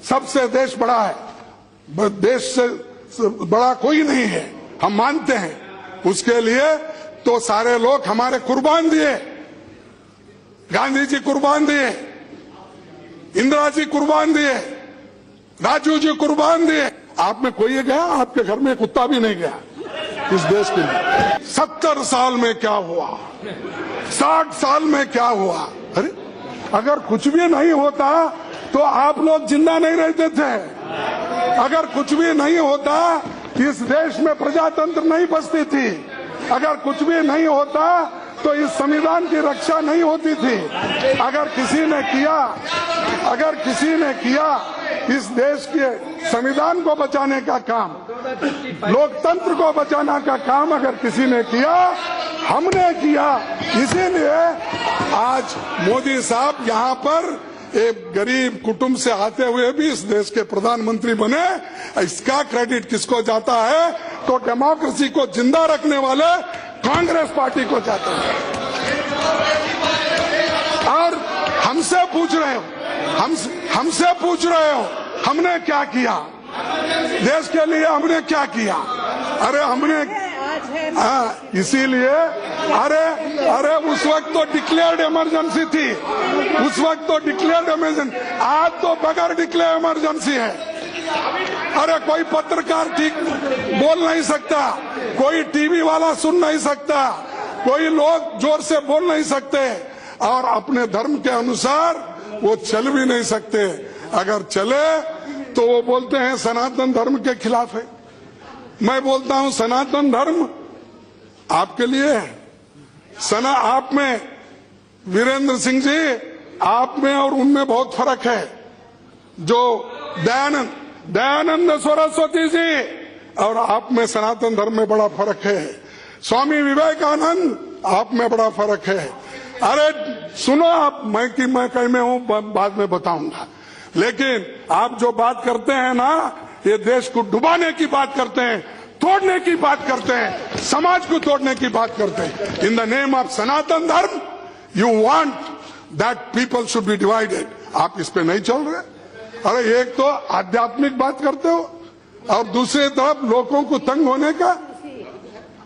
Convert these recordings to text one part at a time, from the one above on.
सबसे देश बड़ा है, देश से बड़ा कोई नहीं है, हम मानते हैं। उसके लिए तो सारे लोग हमारे कुर्बान दिए, गांधी जी कुर्बान दिए, इंदिरा जी कुर्बान दिए, राजू जी कुर्बान दिए। आप में कोई गया? आपके घर में कुत्ता भी नहीं गया इस देश के लिए। 70 साल में क्या हुआ, 60 साल में क्या हुआ? अरे अगर कुछ भी नहीं होता तो आप लोग जिंदा नहीं रहते थे। अगर कुछ भी नहीं होता इस देश में प्रजातंत्र नहीं बसती थी। अगर कुछ भी नहीं होता तो इस संविधान की रक्षा नहीं होती थी। अगर किसी ने किया इस देश के संविधान को बचाने का काम, लोकतंत्र को बचाने का काम अगर किसी ने किया, हमने किया। इसीलिए आज मोदी साहब यहाँ पर एक गरीब कुटुंब से आते हुए भी इस देश के प्रधानमंत्री बने। इसका क्रेडिट किसको जाता है? तो डेमोक्रेसी को जिंदा रखने वाले कांग्रेस पार्टी को जाता है। और हमसे पूछ रहे हो हमने क्या किया देश के लिए? हमने क्या किया? अरे हमने इसीलिए अरे उस वक्त तो डिक्लेयर्ड इमरजेंसी थी, उस वक्त तो डिक्लेयर्ड इमरजेंसी, आज तो बगैर डिक्लेयर इमरजेंसी है। अरे कोई पत्रकार ठीक बोल नहीं सकता, कोई टीवी वाला सुन नहीं सकता, कोई लोग जोर से बोल नहीं सकते और अपने धर्म के अनुसार वो चल भी नहीं सकते। अगर चले तो वो बोलते हैं सनातन धर्म के खिलाफ है। मैं बोलता हूं सनातन धर्म आपके लिए है। आप में वीरेंद्र सिंह जी, आप में और उनमें बहुत फर्क है। जो दयानंद सरस्वती जी और आप में सनातन धर्म में बड़ा फर्क है। स्वामी विवेकानंद आप में बड़ा फर्क है। अरे सुनो आप, मैं कहीं में हूं बाद में बताऊंगा, लेकिन आप जो बात करते हैं ना, ये देश को डुबाने की बात करते हैं, तोड़ने की बात करते हैं, समाज को तोड़ने की बात करते हैं। इन द नेम ऑफ सनातन धर्म you want that people should be divided. आप इस पे नहीं चल रहे। अरे एक तो आध्यात्मिक बात करते हो और दूसरी तरफ लोगों को तंग होने का,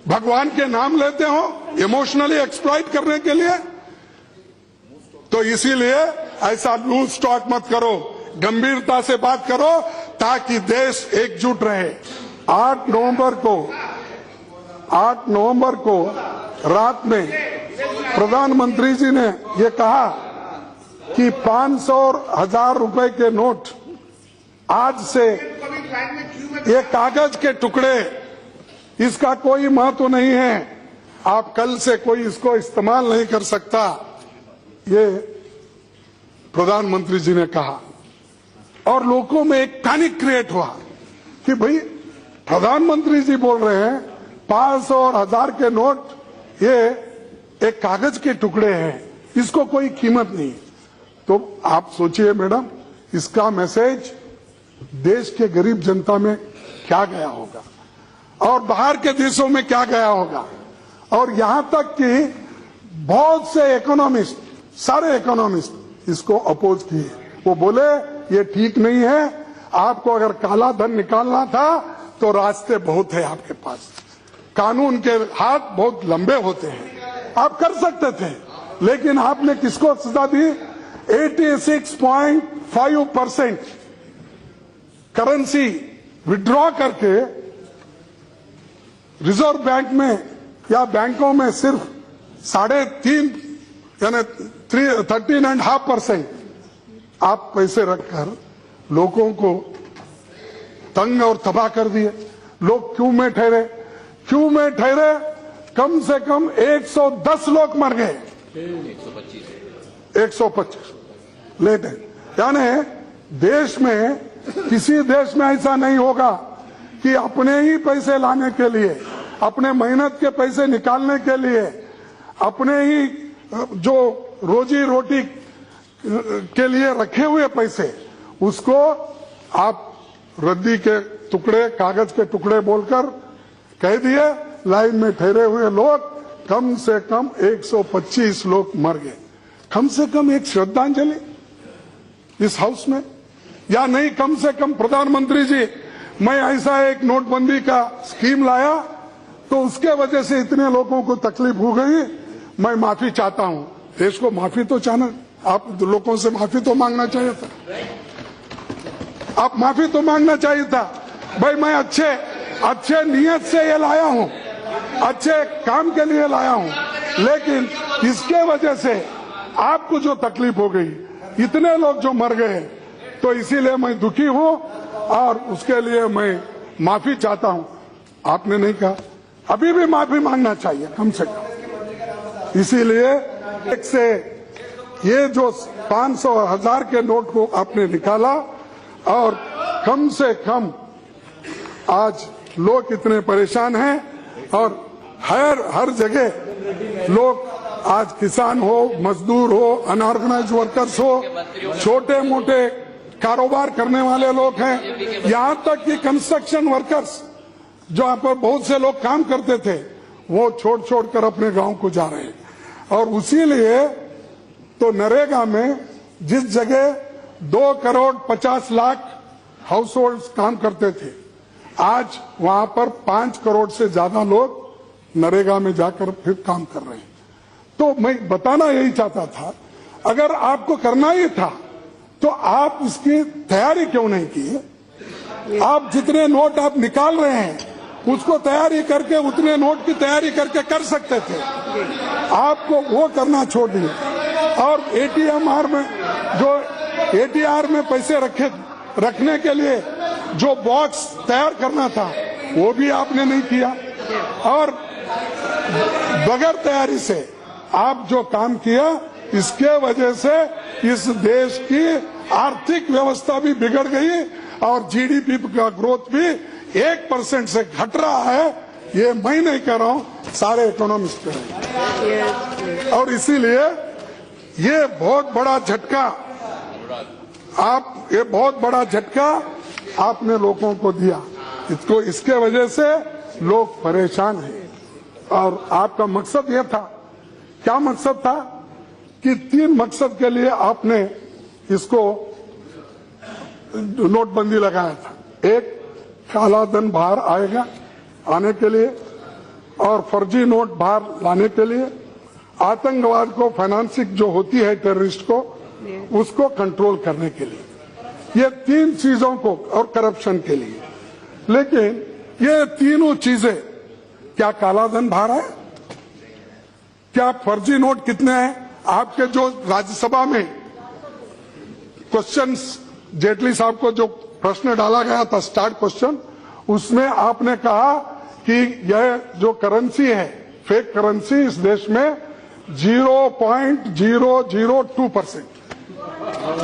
भगवान के नाम लेते हो इमोशनली एक्सप्लॉइट करने के लिए। तो इसीलिए ऐसा लूज टॉक मत करो, गंभीरता से बात करो ताकि देश एकजुट रहे। 8 नवंबर को रात में प्रधानमंत्री जी ने ये कहा कि 500 और 1000 रुपए के नोट आज से ये कागज के टुकड़े, इसका कोई महत्व नहीं है, आप कल से कोई इसको इस्तेमाल नहीं कर सकता, ये प्रधानमंत्री जी ने कहा। और लोगों में एक पैनिक क्रिएट हुआ कि भाई प्रधानमंत्री जी बोल रहे हैं 500 और 1000 के नोट ये एक कागज के टुकड़े हैं, इसको कोई कीमत नहीं। तो आप सोचिए मैडम, इसका मैसेज देश के गरीब जनता में क्या गया होगा और बाहर के देशों में क्या गया होगा। और यहां तक कि बहुत से इकोनॉमिस्ट, सारे इकोनॉमिस्ट इसको अपोज किए। वो बोले ये ठीक नहीं है, आपको अगर काला धन निकालना था तो रास्ते बहुत है आपके पास, कानून के हाथ बहुत लंबे होते हैं, आप कर सकते थे। लेकिन आपने किसको सजा दी? 86.5% करेंसी विड्रॉ करके रिजर्व बैंक में या बैंकों में सिर्फ 3.5 यानी 13.5% आप पैसे रखकर लोगों को तंग और तबाह कर दिए। लोग क्यों में ठहरे? कम से कम 110 लोग मर गए, 125 लेट है। यानी देश में, किसी देश में ऐसा नहीं होगा कि अपने ही पैसे लाने के लिए, अपने मेहनत के पैसे निकालने के लिए, अपने ही जो रोजी रोटी के लिए रखे हुए पैसे, उसको आप रद्दी के टुकड़े, कागज के टुकड़े बोलकर कह दिए। लाइन में ठहरे हुए लोग, कम से कम 125 लोग मर गए। कम से कम एक श्रद्धांजलि इस हाउस में या नहीं, कम से कम प्रधानमंत्री जी, मैं ऐसा एक नोटबंदी का स्कीम लाया तो उसके वजह से इतने लोगों को तकलीफ हो गई, मैं माफी चाहता हूं। देश को माफी तो चाहना, आप लोगों से माफी तो मांगना चाहिए था, आप माफी तो मांगना चाहिए था। भाई मैं अच्छे नियत से ये लाया हूं, अच्छे काम के लिए लाया हूं, लेकिन इसके वजह से आपको जो तकलीफ हो गई, इतने लोग जो मर गए, तो इसीलिए मैं दुखी हूं और उसके लिए मैं माफी चाहता हूं। आपने नहीं कहा, अभी भी माफी मांगना चाहिए कम से कम। इसीलिए एक से ये जो 500 1000 के नोट को आपने निकाला और कम से कम आज लोग इतने परेशान हैं और हर जगह लोग, आज किसान हो, मजदूर हो, अनऑर्गेनाइज वर्कर्स हो, छोटे मोटे कारोबार करने वाले लोग हैं, यहां तक कि कंस्ट्रक्शन वर्कर्स जो यहाँ पर बहुत से लोग काम करते थे, वो छोड़ कर अपने गांव को जा रहे हैं। और उसीलिए तो नरेगा में जिस जगह 2 करोड़ 50 लाख हाउस होल्ड काम करते थे, आज वहां पर 5 करोड़ से ज्यादा लोग नरेगा में जाकर फिर काम कर रहे हैं। तो मैं बताना यही चाहता था, अगर आपको करना ही था तो आप इसकी तैयारी क्यों नहीं की? आप जितने नोट आप निकाल रहे हैं उसको तैयारी करके, उतने नोट की तैयारी करके कर सकते थे, आपको वो करना छोड़ दिए। और एटीएमआर में जो एटीआर में पैसे रखने के लिए जो बॉक्स तैयार करना था वो भी आपने नहीं किया, और बगैर तैयारी से आप जो काम किया, इसके वजह से इस देश की आर्थिक व्यवस्था भी बिगड़ गई और जीडीपी का ग्रोथ भी 1% से घट रहा है। ये मैं नहीं कह रहा हूं, सारे इकोनॉमिस्ट कह रहे हैं। और इसीलिए ये बहुत बड़ा झटका बहुत बड़ा झटका आपने लोगों को दिया, इसके वजह से लोग परेशान हैं। और आपका मकसद ये था, क्या मकसद था कि 3 मकसद के लिए आपने इसको नोटबंदी लगाया था। एक, काला धन बाहर आने के लिए और फर्जी नोट बाहर लाने के लिए, आतंकवाद को फाइनेंसिंग जो होती है टेररिस्ट को, उसको कंट्रोल करने के लिए, ये 3 चीजों को, और करप्शन के लिए। लेकिन ये तीनों चीजें, क्या काला धन बाहर है? क्या फर्जी नोट कितने हैं? आपके जो राज्यसभा में क्वेश्चंस, जेटली साहब को जो प्रश्न डाला गया था, स्टार्ट क्वेश्चन, उसमें आपने कहा कि यह जो करेंसी है, फेक करेंसी, इस देश में 0.002%,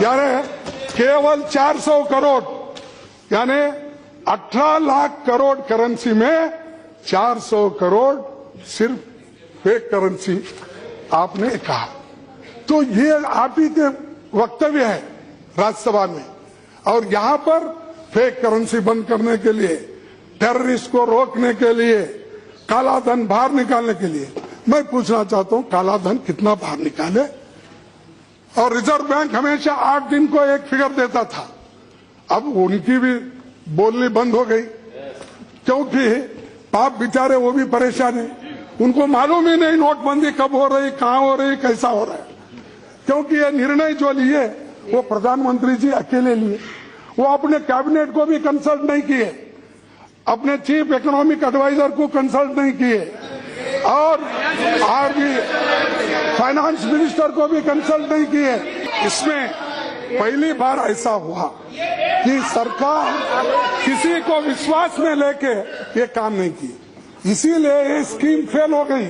यानी केवल 400 करोड़, यानी 18 लाख करोड़ करेंसी में 400 करोड़ सिर्फ फेक करेंसी आपने कहा। तो ये आप ही के वक्तव्य है राज्यसभा में, और यहां पर फेक करेंसी बंद करने के लिए, टेररिस्ट को रोकने के लिए, काला धन बाहर निकालने के लिए, मैं पूछना चाहता हूं, काला धन कितना बाहर निकाले? और रिजर्व बैंक हमेशा 8 दिन को एक फिगर देता था, अब उनकी भी बोलनी बंद हो गई, क्योंकि पाप बेचारे वो भी परेशान है, उनको मालूम ही नहीं नोटबंदी कब हो रही, कहां हो रही, कैसा हो रहा है। क्योंकि ये निर्णय जो लिए वो प्रधानमंत्री जी अकेले लिए, वो अपने कैबिनेट को भी कंसल्ट नहीं किए, अपने चीफ इकोनॉमिक एडवाइजर को कंसल्ट नहीं किए, और आरबी फाइनेंस मिनिस्टर को भी कंसल्ट नहीं किए। इसमें पहली बार ऐसा हुआ कि सरकार किसी को विश्वास में लेके ये काम नहीं की, इसीलिए ये स्कीम फेल हो गई।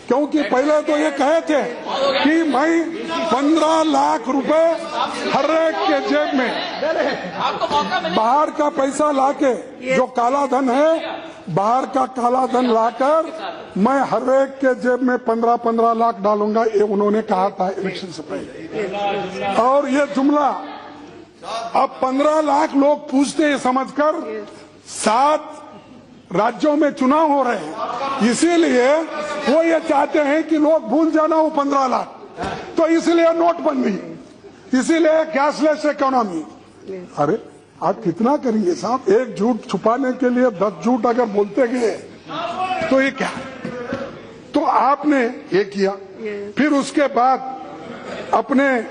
क्योंकि पहले तो ये कहे थे कि मैं 15 लाख रुपए हर एक के जेब में बाहर का पैसा लाके, जो काला धन है, बाहर का काला धन लाकर मैं हर एक के जेब में 15-15 लाख डालूंगा, ये उन्होंने कहा था इलेक्शन से पहले। और ये जुमला अब 15 लाख लोग पूछते हैं समझकर, 7 राज्यों में चुनाव हो रहे हैं, इसीलिए वो ये चाहते हैं कि लोग भूल जाना वो 15 लाख, तो इसलिए नोटबंदी, इसीलिए कैशलेस इकोनॉमी, अरे आप कितना करेंगे साहब? एक झूठ छुपाने के लिए 10 झूठ अगर बोलते गए तो ये क्या? तो आपने ये किया, फिर उसके बाद अपने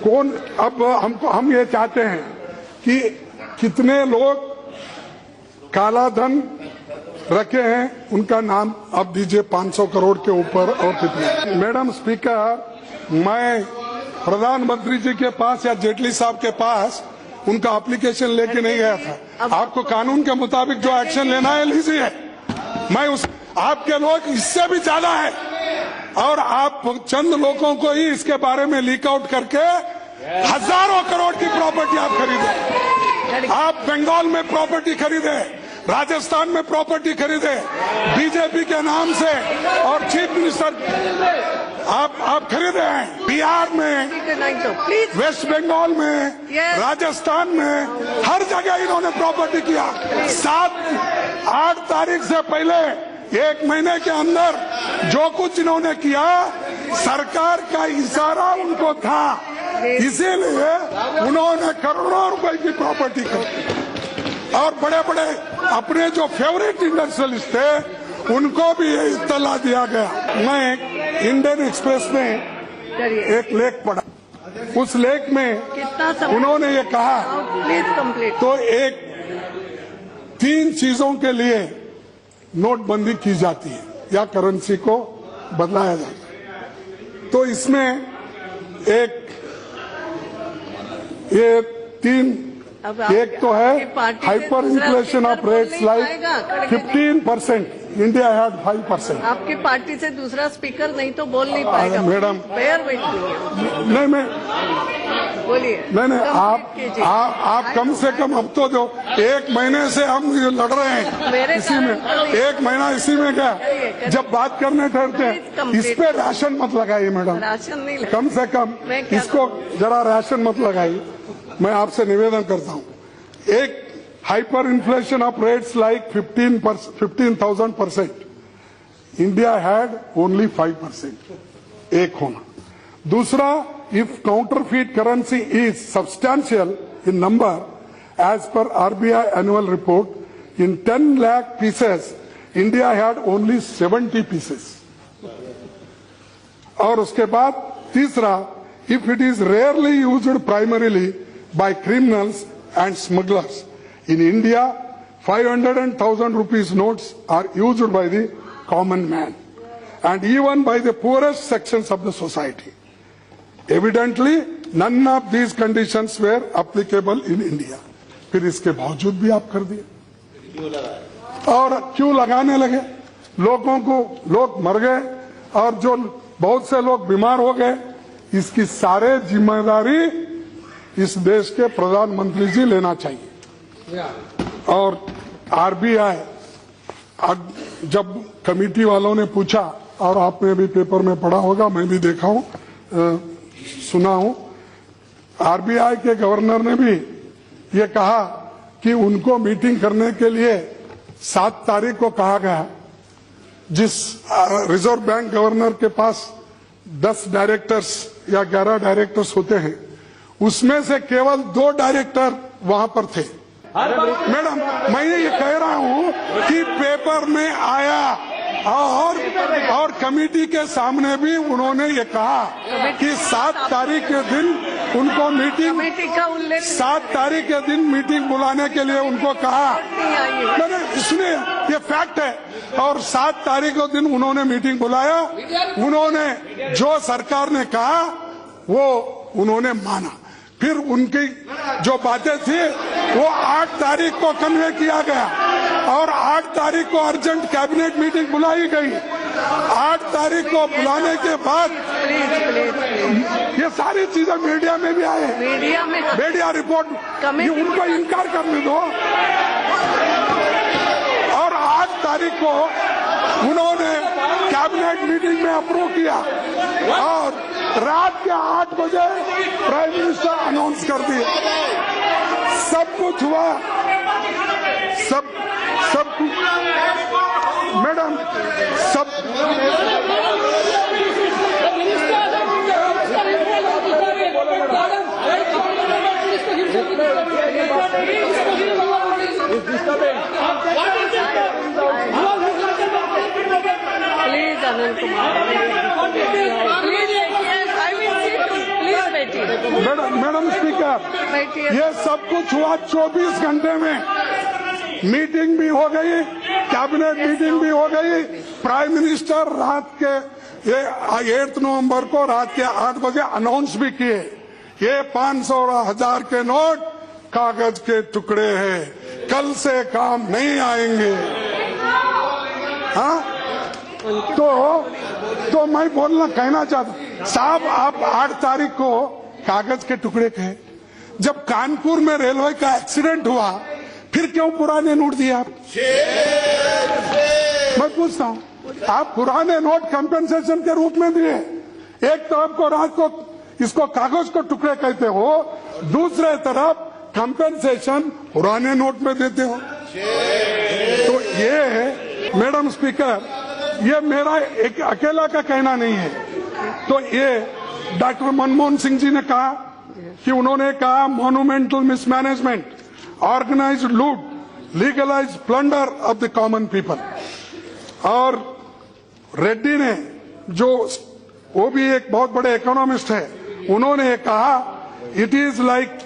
कौन, अब हम ये चाहते हैं कि कितने लोग काला धन रखे हैं उनका नाम अब दीजिए, 500 करोड़ के ऊपर और कितने। मैडम स्पीकर, मैं प्रधानमंत्री जी के पास या जेटली साहब के पास उनका एप्लीकेशन लेके नहीं गया था। आपको कानून के मुताबिक जो एक्शन लेना है लीजिए। मैं उस आपके लोग इससे भी ज्यादा है और आप चंद लोगों को ही इसके बारे में लीक आउट करके हजारों करोड़ की प्रॉपर्टी आप खरीदे। आप बंगाल में प्रॉपर्टी खरीदे, राजस्थान में प्रॉपर्टी खरीदे बीजेपी के नाम से, और चीफ मिनिस्टर आप खरीदे हैं बिहार में, वेस्ट बंगाल में, राजस्थान में, हर जगह इन्होंने प्रॉपर्टी किया। 7-8 तारीख से पहले 1 महीने के अंदर जो कुछ इन्होंने किया, सरकार का इशारा उनको था, इसीलिए उन्होंने करोड़ों रुपए की प्रॉपर्टी खरीदी। और बड़े बड़े अपने जो फेवरेट इंडस्ट्रियलिस्ट थे उनको भी ये इत्तला दिया गया। मैं इंडियन एक्सप्रेस में एक लेख पढ़ा, उस लेख में उन्होंने ये कहा, तो 3 चीजों के लिए नोटबंदी की जाती है या करेंसी को बदलाया जाता है। तो इसमें ये 3, एक तो है hyper inflation of rates like 15%, India had 5%। आपकी पार्टी से दूसरा स्पीकर नहीं तो बोल नहीं पाएगा मैडम। नहीं, मैं बोलिए। नहीं, आप कम से कम अब तो जो 1 महीने से हम लड़ रहे हैं इसी में, 1 महीना इसी में क्या, जब बात करने ठहरते हैं इस पे राशन मत लगाइए मैडम, राशन नहीं, कम से कम इसको जरा राशन मत लगाइए। मैं आपसे निवेदन करता हूँ, एक hyper inflation of rates like 15,000%, India had only 5%, एक होना। दूसरा, if counterfeit currency is substantial in number as per RBI annual report, in 10 lakh pieces India had only 70 pieces. और उसके बाद तीसरा, if it is rarely used primarily by criminals and smugglers. In India, 500 and 1,000 rupees notes are used by the common man and even by the poorest sections of the society. Evidently, none of these conditions were applicable in India. फिर इसके बावजूद भी आप कर दिए। और क्यों लगाने लगे? लोग मर गए और जो बहुत से लोग बीमार हो गए, इसकी सारे जिम्मेदारी इस देश के प्रधानमंत्री जी लेना चाहिए। और RBI जब कमेटी वालों ने पूछा, और आपने भी पेपर में पढ़ा होगा, मैं भी देखा हूं, सुना हूं, RBI के गवर्नर ने भी ये कहा कि उनको मीटिंग करने के लिए 7 तारीख को कहा गया। जिस रिजर्व बैंक गवर्नर के पास 10 डायरेक्टर्स या 11 डायरेक्टर्स होते हैं, उसमें से केवल 2 डायरेक्टर वहां पर थे। मैडम, मैं ये कह रहा हूं कि पेपर में आया और कमेटी के सामने भी उन्होंने ये कहा कि 7 तारीख के दिन उनको मीटिंग, 7 तारीख के दिन मीटिंग बुलाने के लिए उनको कहा। मैंने इसमें ये फैक्ट है। और 7 तारीख के दिन उन्होंने मीटिंग बुलाया, उन्होंने जो सरकार ने कहा वो उन्होंने माना। फिर उनकी जो बातें थी वो 8 तारीख को कन्वे किया गया और 8 तारीख को अर्जेंट कैबिनेट मीटिंग बुलाई गई। 8 तारीख को बुलाने के बाद ये सारी चीजें मीडिया में भी आए, मीडिया रिपोर्ट, ये उनको इनकार करने दो। और 8 तारीख को उन्होंने कैबिनेट मीटिंग में अप्रूव किया और रात के 8 बजे प्राइम मिनिस्टर अनाउंस कर दिए। सब कुछ हुआ, सब मैडम, सब मैडम स्पीकर, बैठिए। ये सब कुछ हुआ 24 घंटे में। मीटिंग भी हो गई, कैबिनेट मीटिंग भी हो गई। प्राइम मिनिस्टर रात के ये 8 नवंबर को रात के 8 बजे अनाउंस भी किए, ये 500 और 1000 के नोट कागज के टुकड़े हैं, कल से काम नहीं आएंगे। हाँ, तो मैं कहना चाहता साहब, आप 8 तारीख को कागज के टुकड़े कहे, जब कानपुर में रेलवे का एक्सीडेंट हुआ फिर क्यों पुराने नोट दिए आप? मैं पूछता हूं, आप पुराने नोट कंपेंसेशन के रूप में दिए। एक तरफ को रात को इसको कागज को टुकड़े कहते हो, दूसरे तरफ कंपेंसेशन पुराने नोट में देते हो। तो ये मैडम स्पीकर, ये मेरा एक अकेला का कहना नहीं है। तो ये डॉक्टर मनमोहन सिंह जी ने कहा कि उन्होंने कहा मॉन्यूमेंटल मिसमैनेजमेंट, ऑर्गेनाइज्ड लूट, legalised plunder of the common people. और रेड्डी ने, जो वो भी एक बहुत बड़े इकोनॉमिस्ट है, उन्होंने कहा it is like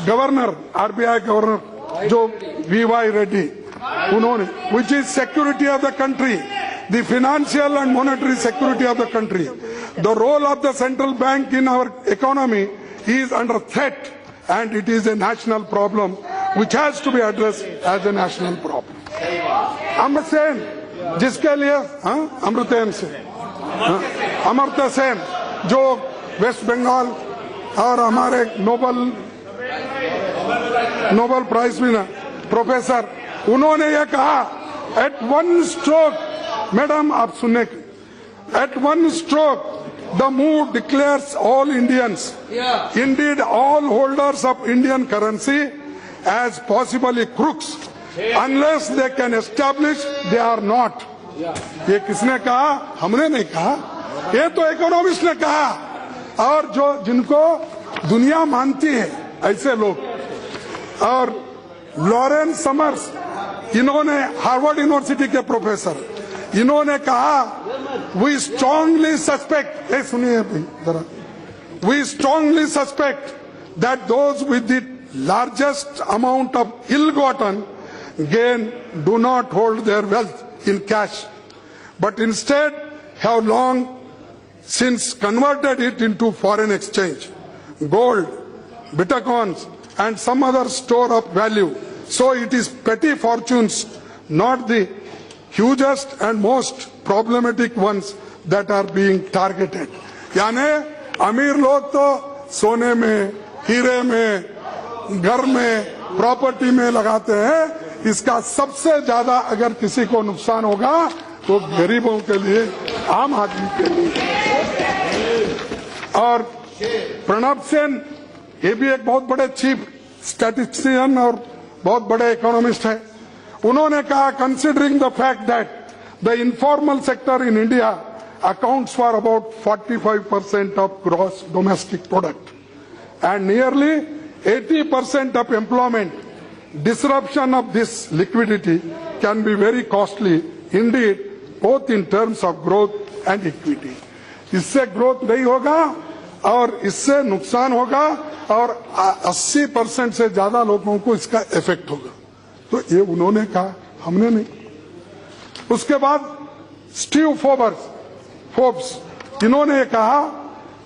governor, RBI governor जो वीवाई रेड्डी, उन्होंने which is security of the country, the financial and monetary security of the country, the role of the central bank in our economy is under threat and it is a national problem which has to be addressed as a national problem. Amartya Sen, जिसके लिए अमर्त्य सेन, अमर्त्य सेन जो waste Bengal और हमारे Nobel prize winner professor, उन्होंने ये कहा eight one stroke, madam आप सुनने, at one stroke the move declares all Indians, indeed all holders of Indian currency, as possibly crooks unless they can establish they are not. ये किसने कहा? हमने नहीं कहा, ये तो इकोनॉमिस्ट ने कहा। और जो जिनको दुनिया मानती है ऐसे लोग, और लॉरेंस समर्स, इन्होंने हार्वर्ड यूनिवर्सिटी के प्रोफेसर, इन्होंने कहा वी स्ट्रांगली सस्पेक्ट, सुनिए जरा, we strongly suspect that those with the largest amount of ill gotten gain do not hold their wealth in cash but instead have long since converted it into foreign exchange, gold, bitcoins and some other store of value. So it is petty fortunes, not the hugest and most problematic ones that are being targeted. यानी अमीर लोग तो सोने में, हीरे में, घर में, प्रॉपर्टी में लगाते हैं। इसका सबसे ज्यादा अगर किसी को नुकसान होगा तो गरीबों के लिए, आम आदमी के लिए। और प्रणब सेन, ये भी एक बहुत बड़े चीफ स्टैटिस्टिशियन और बहुत बड़े इकोनॉमिस्ट है, उन्होंने कहा considering the fact that the informal sector in India accounts for about 45% of gross domestic product and nearly 80% of employment, disruption of this liquidity can be very costly Indeed both in terms of growth and equity. इससे growth नहीं होगा और इससे नुकसान होगा और 80% से ज्यादा लोगों को इसका इफेक्ट होगा। तो ये उन्होंने कहा, हमने नहीं। उसके बाद स्टीव फोर्ब्स, इन्होंने कहा,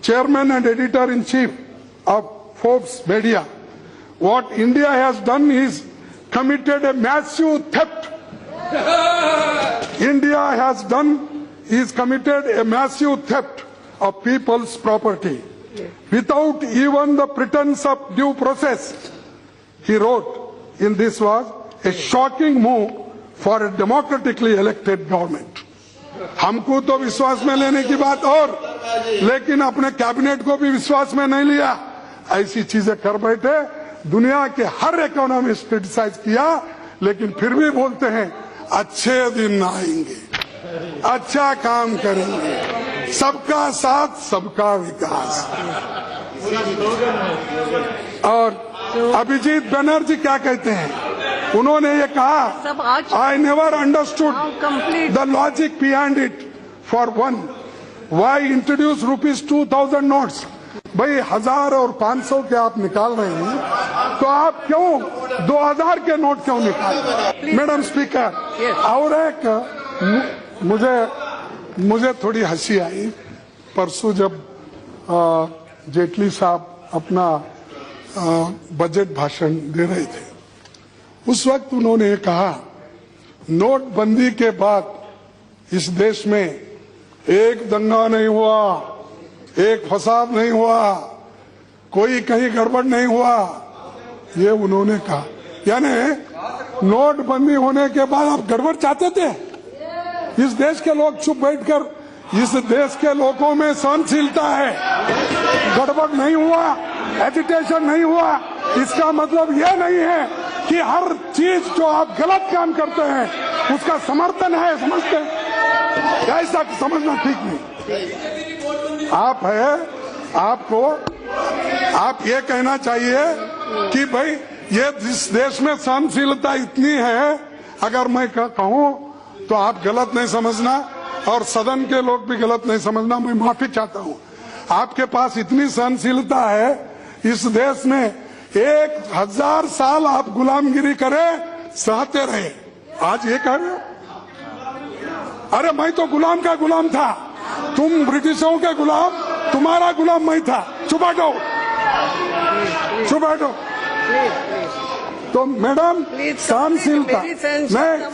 chairman and editor in chief of Forbes media, what India has done is committed a massive theft, India has done is committed a massive theft of people's property without even the pretense of due process. He wrote, in this was a shocking move for a democratically elected government. हमको तो विश्वास में लेने की बात और, लेकिन अपने कैबिनेट को भी विश्वास में नहीं लिया। ऐसी चीजें कर बैठे, दुनिया के हर इकोनॉमिस्ट क्रिटिसाइज किया, लेकिन फिर भी बोलते हैं अच्छे दिन आएंगे, अच्छा काम करेंगे, सबका साथ सबका विकास। और अभिजीत बनर्जी क्या कहते हैं? उन्होंने ये कहा, I never understood the logic behind it. For one, why introduce ₹2000 notes भाई 1000 और 500 के आप निकाल रहे हैं, तो आप क्यों 2000 के नोट क्यों निकाल रहे हैं? मैडम स्पीकर, और एक मुझे थोड़ी हंसी आई परसों जब जेटली साहब अपना बजट भाषण दे रहे थे। उस वक्त उन्होंने कहा नोटबंदी के बाद इस देश में एक दंगा नहीं हुआ, एक फसाद नहीं हुआ, कोई कहीं गड़बड़ नहीं हुआ, ये उन्होंने कहा। यानी नोटबंदी होने के बाद आप गड़बड़ चाहते थे? इस देश के लोग चुप बैठकर, इस देश के लोगों में सहनशीलता है, गड़बड़ नहीं हुआ, एजिटेशन नहीं हुआ, इसका मतलब यह नहीं है कि हर चीज जो आप गलत काम करते हैं उसका समर्थन है, समझते हैं? ऐसा समझना ठीक नहीं। आप ये कहना चाहिए कि भाई ये जिस देश में सहनशीलता इतनी है, अगर मैं कहूं तो आप गलत नहीं समझना और सदन के लोग भी गलत नहीं समझना, मैं माफी चाहता हूं। आपके पास इतनी सहनशीलता है, इस देश में 1000 साल आप गुलामगिरी करें, सहते रहे, आज ये कह रहे हो? अरे मैं तो गुलाम का गुलाम था, तुम ब्रिटिशों के गुलाम, तुम्हारा गुलाम मैं था, चुप बैठो, चुप बैठो। तो मैडम सहनशीलता नहीं,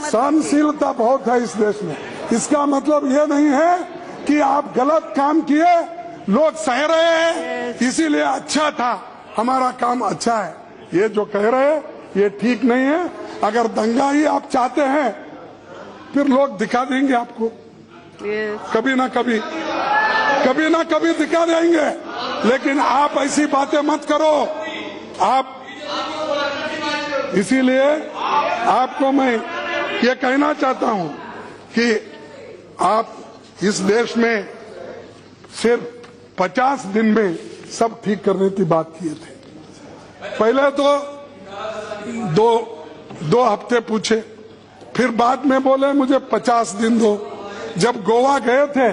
सहनशीलता बहुत है इस देश में। इसका मतलब ये नहीं है कि आप गलत काम किए, लोग सह रहे हैं इसीलिए अच्छा था, हमारा काम अच्छा है, ये जो कह रहे हैं ये ठीक नहीं है। अगर दंगा ही आप चाहते हैं फिर लोग दिखा देंगे आपको, कभी ना कभी दिखा देंगे, लेकिन आप ऐसी बातें मत करो। आप इसीलिए आपको मैं ये कहना चाहता हूं कि आप इस देश में सिर्फ 50 दिन में सब ठीक करने की बात किए थे। पहले तो दो हफ्ते पूछे, फिर बाद में बोले मुझे 50 दिन दो। जब गोवा गए थे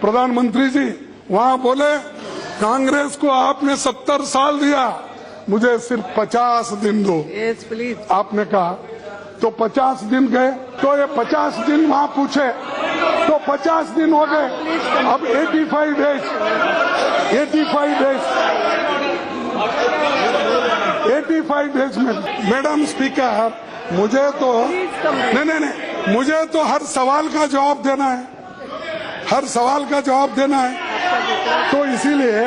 प्रधानमंत्री जी, वहां बोले कांग्रेस को आपने 70 साल दिया, मुझे सिर्फ 50 दिन दो। Yes, please. आपने कहा तो 50 दिन गए, तो ये 50 दिन वहां पूछे तो 50 दिन हो गए, अब 85 डेज 85 डेज में। मैडम स्पीकर, मुझे तो नहीं, मुझे तो हर सवाल का जवाब देना है, हर सवाल का जवाब देना है। तो इसीलिए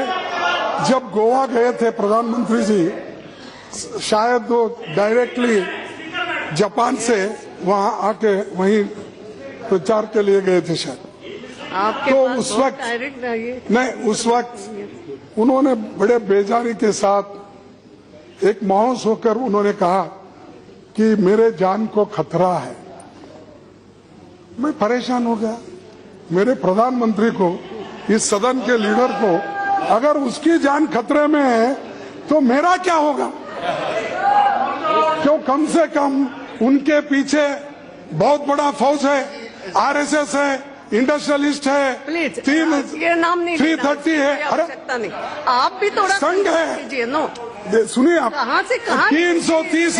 जब गोवा गए थे प्रधानमंत्री जी, शायद वो डायरेक्टली जापान से वहां आके वहीं प्रचार के लिए गए थे शायद। आपके तो पास उस बहुत वक्त डायरेक्ट रहिए। नहीं, उस वक्त उन्होंने बड़े बेजारी के साथ एक मायूस होकर उन्होंने कहा कि मेरे जान को खतरा है। मैं परेशान हो गया, मेरे प्रधानमंत्री को, इस सदन के लीडर को अगर उसकी जान खतरे में है तो मेरा क्या होगा? क्यों, कम से कम उनके पीछे बहुत बड़ा फौज है, आरएसएस है, इंडस्ट्रियलिस्ट है, प्लीज ये नाम नहीं 330 है। अरे नहीं, आप भी थोड़ा संघ है, नो सुनिए आप, कहाँ से कहाँ 330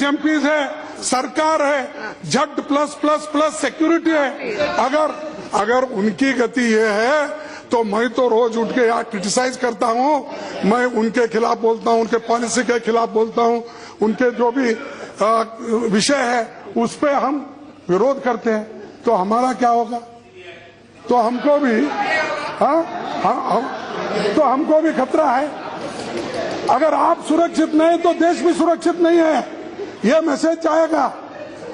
एमपीज है, सरकार है, जड प्लस सिक्योरिटी है। अगर उनकी गति ये है तो मैं तो रोज उठ के यहाँ क्रिटिसाइज करता हूँ, मैं उनके खिलाफ बोलता हूँ, उनके पॉलिसी के खिलाफ बोलता हूँ, उनके जो भी विषय है उस पे हम विरोध करते हैं, तो हमारा क्या होगा? तो हमको भी तो हमको भी खतरा है। अगर आप सुरक्षित नहीं तो देश भी सुरक्षित नहीं है, ये मैसेज जाएगा।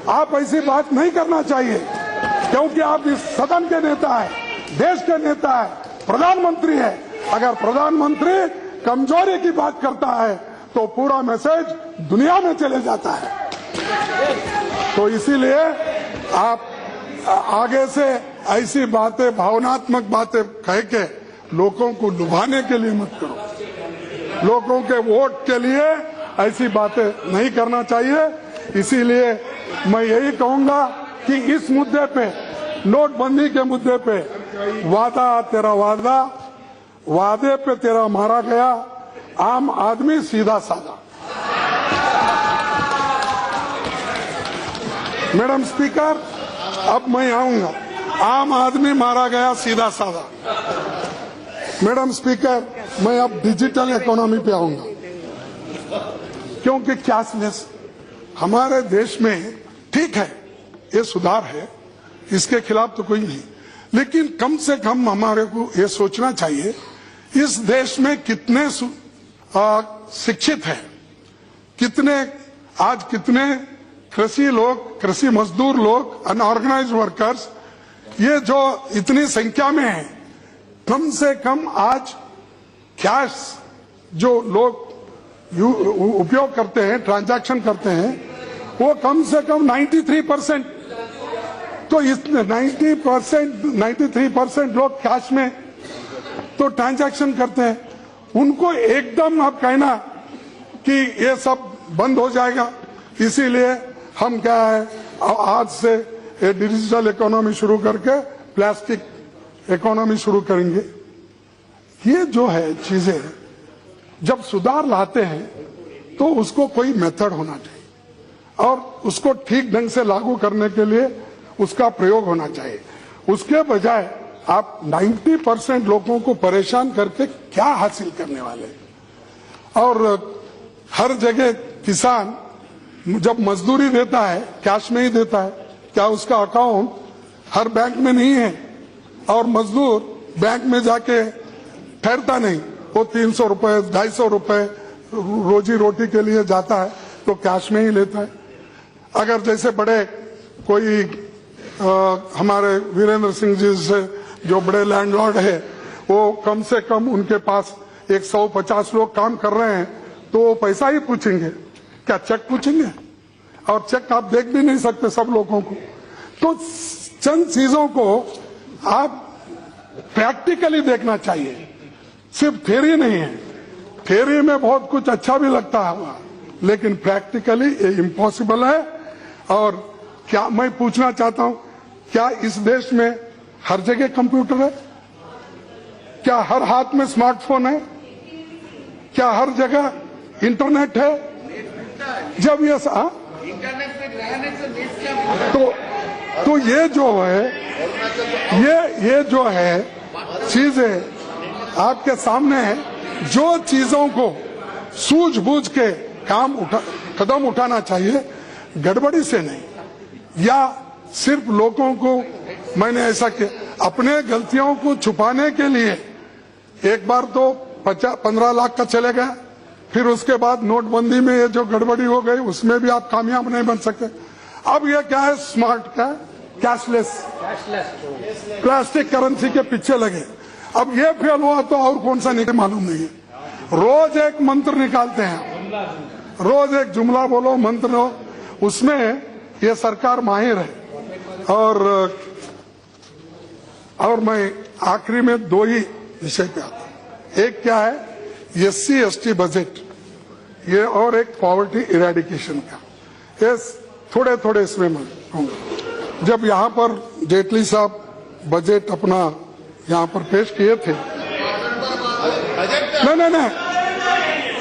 आप ऐसी बात नहीं करना चाहिए, क्योंकि आप इस सदन के नेता है, देश के नेता है, प्रधानमंत्री है। अगर प्रधानमंत्री कमजोरी की बात करता है तो पूरा मैसेज दुनिया में चले जाता है। तो इसीलिए आप आगे से ऐसी बातें, भावनात्मक बातें कह के लोगों को लुभाने के लिए मत करो, लोगों के वोट के लिए ऐसी बातें नहीं करना चाहिए। इसीलिए मैं यही कहूंगा कि इस मुद्दे पे, नोटबंदी के मुद्दे पे वादा तेरा वादा, वादे पे तेरा मारा गया आम आदमी सीधा साधा। मैडम स्पीकर, अब मैं आऊंगा। आम आदमी मारा गया सीधा साधा। मैडम स्पीकर, मैं अब डिजिटल इकोनॉमी पे आऊंगा, क्योंकि कैशलेस हमारे देश में ठीक है, ये सुधार है, इसके खिलाफ तो कोई नहीं, लेकिन कम से कम हमारे को ये सोचना चाहिए इस देश में कितने शिक्षित हैं, कितने कृषि लोग, कृषि मजदूर लोग, अनऑर्गेनाइज वर्कर्स, ये जो इतनी संख्या में है, कम से कम आज कैश जो लोग उपयोग करते हैं, ट्रांजैक्शन करते हैं, वो कम से कम 93%। तो इसमें 93% लोग कैश में तो ट्रांजैक्शन करते हैं। उनको एकदम अब कहना कि ये सब बंद हो जाएगा, इसीलिए हम क्या है आज से ये डिजिटल इकोनॉमी शुरू करके प्लास्टिक इकोनॉमी शुरू करेंगे। ये जो है चीजें जब सुधार लाते हैं तो उसको कोई मेथड होना चाहिए और उसको ठीक ढंग से लागू करने के लिए उसका प्रयोग होना चाहिए। उसके बजाय आप 90% लोगों को परेशान करके क्या हासिल करने वाले। और हर जगह किसान जब मजदूरी देता है कैश में ही देता है, क्या उसका अकाउंट हर बैंक में नहीं है? और मजदूर बैंक में जाके ठहरता नहीं, वो 300 रुपए 250 रुपए रोजी रोटी के लिए जाता है तो कैश में ही लेता है। अगर जैसे बड़े कोई हमारे वीरेंद्र सिंह जी से जो बड़े लैंडलॉर्ड है, वो कम से कम उनके पास 150 लोग काम कर रहे हैं तो वो पैसा ही पूछेंगे, क्या चेक पूछेंगे? और चेक आप देख भी नहीं सकते सब लोगों को। तो चंद चीजों को आप प्रैक्टिकली देखना चाहिए, सिर्फ थ्योरी नहीं है। थ्योरी में बहुत कुछ अच्छा भी लगता है, लेकिन प्रैक्टिकली ये इम्पॉसिबल है। और क्या मैं पूछना चाहता हूं, क्या इस देश में हर जगह कंप्यूटर है? क्या हर हाथ में स्मार्टफोन है? क्या हर जगह इंटरनेट है? जब ये इंटरनेट पे रहने से तो ये जो है ये जो है चीजें आपके सामने है। जो चीजों को सूझबूझ के कदम उठाना चाहिए, गड़बड़ी से नहीं, या सिर्फ लोगों को मैंने ऐसा किया अपने गलतियों को छुपाने के लिए। एक बार तो 15 लाख का चले गया, फिर उसके बाद नोटबंदी में ये जो गड़बड़ी हो गई उसमें भी आप कामयाब नहीं बन सकते। अब ये क्या है, स्मार्ट क्या है, कैशलेस प्लास्टिक करेंसी के पीछे लगे। अब ये फेल हुआ तो और कौन सा निकले मालूम नहीं है। रोज एक मंत्र निकालते हैं, रोज एक जुमला बोलो, मंत्र लो, उसमें ये सरकार माहिर है। और मैं आखिरी में 2 ही विषय पे आता हूं। एक क्या है, SC/ST बजट, ये, और एक पॉवर्टी इरेडिकेशन का। ये थोड़े इसमें मैं कहूंगा। जब यहाँ पर जेटली साहब बजट अपना यहाँ पर पेश किए थे, नहीं,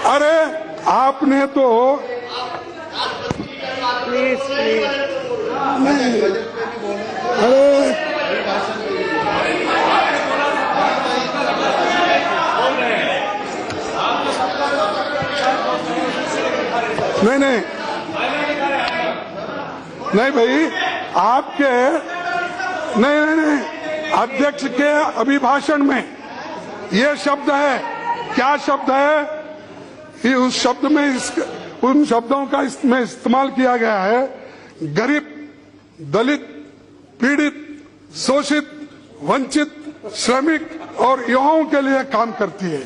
अरे आपने तो नहीं भाई, आपके नहीं अध्यक्ष के अभिभाषण में ये शब्द है। क्या शब्द है? ये उस शब्द में उन शब्दों का इसमें इस्तेमाल किया गया है, गरीब, दलित, पीड़ित, शोषित, वंचित, श्रमिक और युवाओं के लिए काम करती है।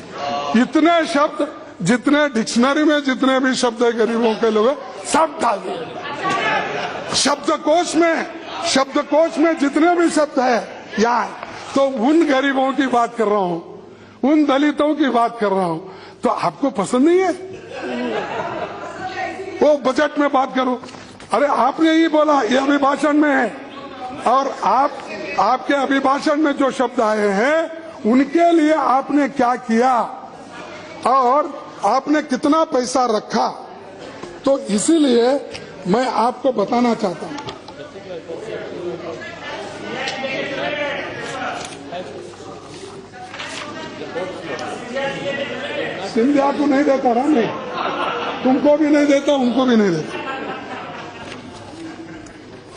इतने शब्द, जितने डिक्शनरी में जितने भी शब्द है गरीबों के लिए, सब डाल दिए। शब्दकोश में जितने भी शब्द है यहाँ, तो उन गरीबों की बात कर रहा हूँ, उन दलितों की बात कर रहा हूँ। तो आपको पसंद नहीं है वो बजट में बात करो? अरे आपने ही बोला, ये अभिभाषण में है, और आपके अभिभाषण में जो शब्द आए हैं उनके लिए आपने क्या किया और आपने कितना पैसा रखा, तो इसीलिए मैं आपको बताना चाहता हूं। सिंधिया को नहीं देता रहा, नहीं, तुमको भी नहीं देता, उनको भी नहीं देता।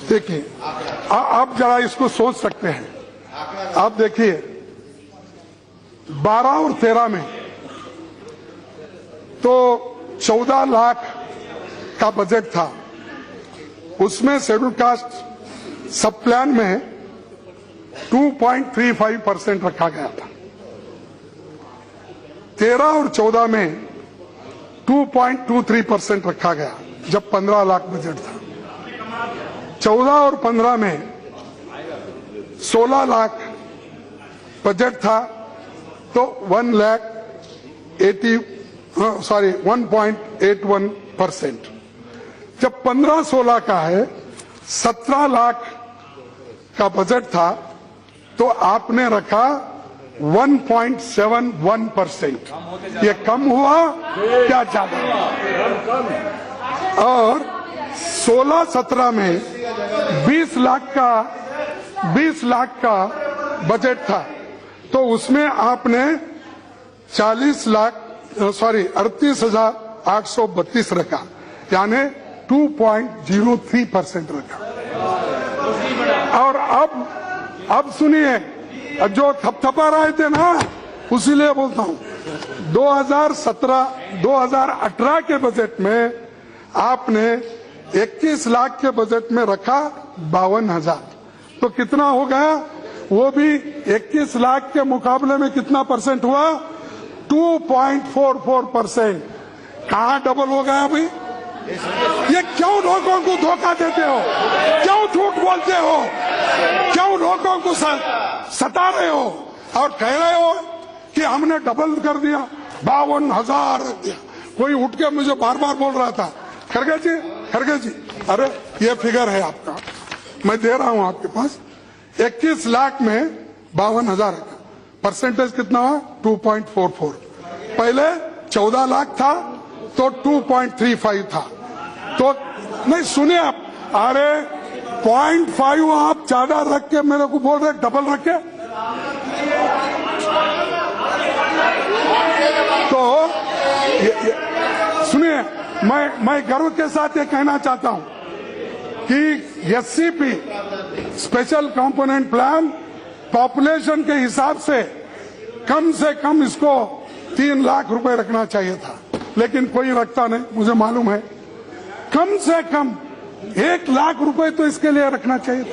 देखिए, आप जरा इसको सोच सकते हैं। आप देखिए 12 और 13 में तो 14 लाख का बजट था, उसमें शेड्यूल कास्ट सब प्लान में 2.35% रखा गया था। 13 और 14 में 2.23% रखा गया, जब 15 लाख बजट था। 14 और 15 में 16 लाख बजट था, तो 1.81%। जब 15-16 का है, 17 लाख का बजट था, तो आपने रखा 1.71%। ये कम हुआ क्या ज्यादा? और 16-17 में 20 लाख का बजट था, तो उसमें आपने 38,832 रखा, यानी 2.03% रखा। और अब सुनिए, जो थपथपा रहे थे ना, उसीलिए बोलता हूं, 2018 के बजट में आपने 21 लाख के बजट में रखा 52,000, तो कितना हो गया? वो भी 21 लाख के मुकाबले में कितना परसेंट हुआ? 2.44%। कहां डबल हो गया भाई? ये क्यों लोगों को धोखा देते हो? क्यों झूठ बोलते हो? क्यों लोगों को सता रहे हो और कह रहे हो कि हमने डबल कर दिया, 52,000 रख दिया? कोई उठ के मुझे बार बार बोल रहा था, खड़गे जी, अरे ये फिगर है आपका, मैं दे रहा हूं आपके पास। 21 लाख में 52,000 का परसेंटेज कितना हुआ? 2.44। पहले 14 लाख था तो 2.35 था। तो नहीं, सुनिए आप, अरे 0.5 आप ज्यादा रख के मेरे को बोल रहे डबल रख के। तो सुनिए, मैं गर्व के साथ ये कहना चाहता हूं कि SCP special component plan population के हिसाब से कम इसको 3 लाख रुपए रखना चाहिए था, लेकिन कोई रखता नहीं, मुझे मालूम है। कम से कम 1 लाख रुपए तो इसके लिए रखना चाहिए था।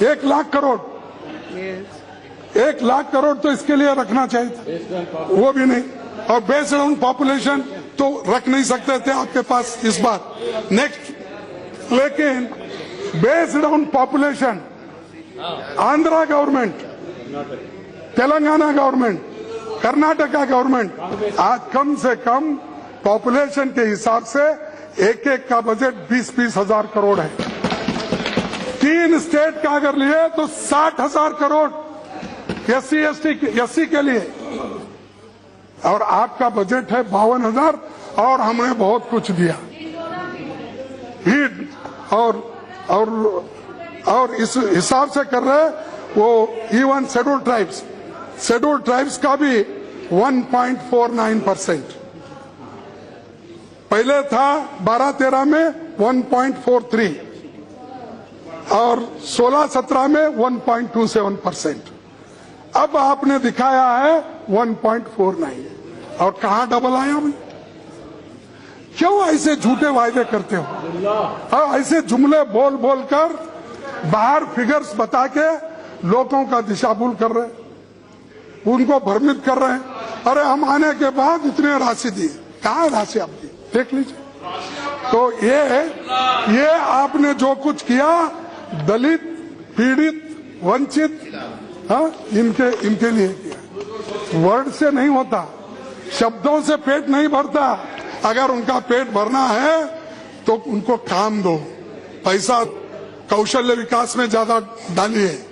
1 लाख करोड़, 1 लाख करोड़ तो इसके लिए रखना चाहिए था, वो भी नहीं। और बेस्ड ऑन पॉपुलेशन तो रख नहीं सकते थे आपके पास इस बार। नेक्स्ट, लेकिन based on population Andhra government, Telangana government, Karnataka government आज कम से कम पॉपुलेशन के हिसाब से एक का बजट 20-20 हजार करोड़ है। 3 स्टेट का अगर लिए तो 60,000 करोड़ एससी के लिए, और आपका बजट है 52,000, और हमने बहुत कुछ दिया और इस हिसाब से कर रहे वो। इवन शेड्यूल ट्राइब्स का भी 1.49%, पहले था 12-13 में 1.43 और 16-17 में 1.27%। अब आपने दिखाया है 1.49, और कहां डबल आया भाई? क्यों ऐसे झूठे वायदे करते हो? ऐसे जुमले बोल कर बाहर फिगर्स बता के लोगों का दिशाभूल कर रहे, उनको भ्रमित कर रहे हैं। अरे हम आने के बाद इतने राशि दी, कहां राशि आपकी? देख लीजिए। तो ये आपने जो कुछ किया, दलित, पीड़ित, वंचित, इनके लिए किया। वर्ड से नहीं होता, शब्दों से पेट नहीं भरता। अगर उनका पेट भरना है तो उनको काम दो, पैसा कौशल्य विकास में ज्यादा डालिए।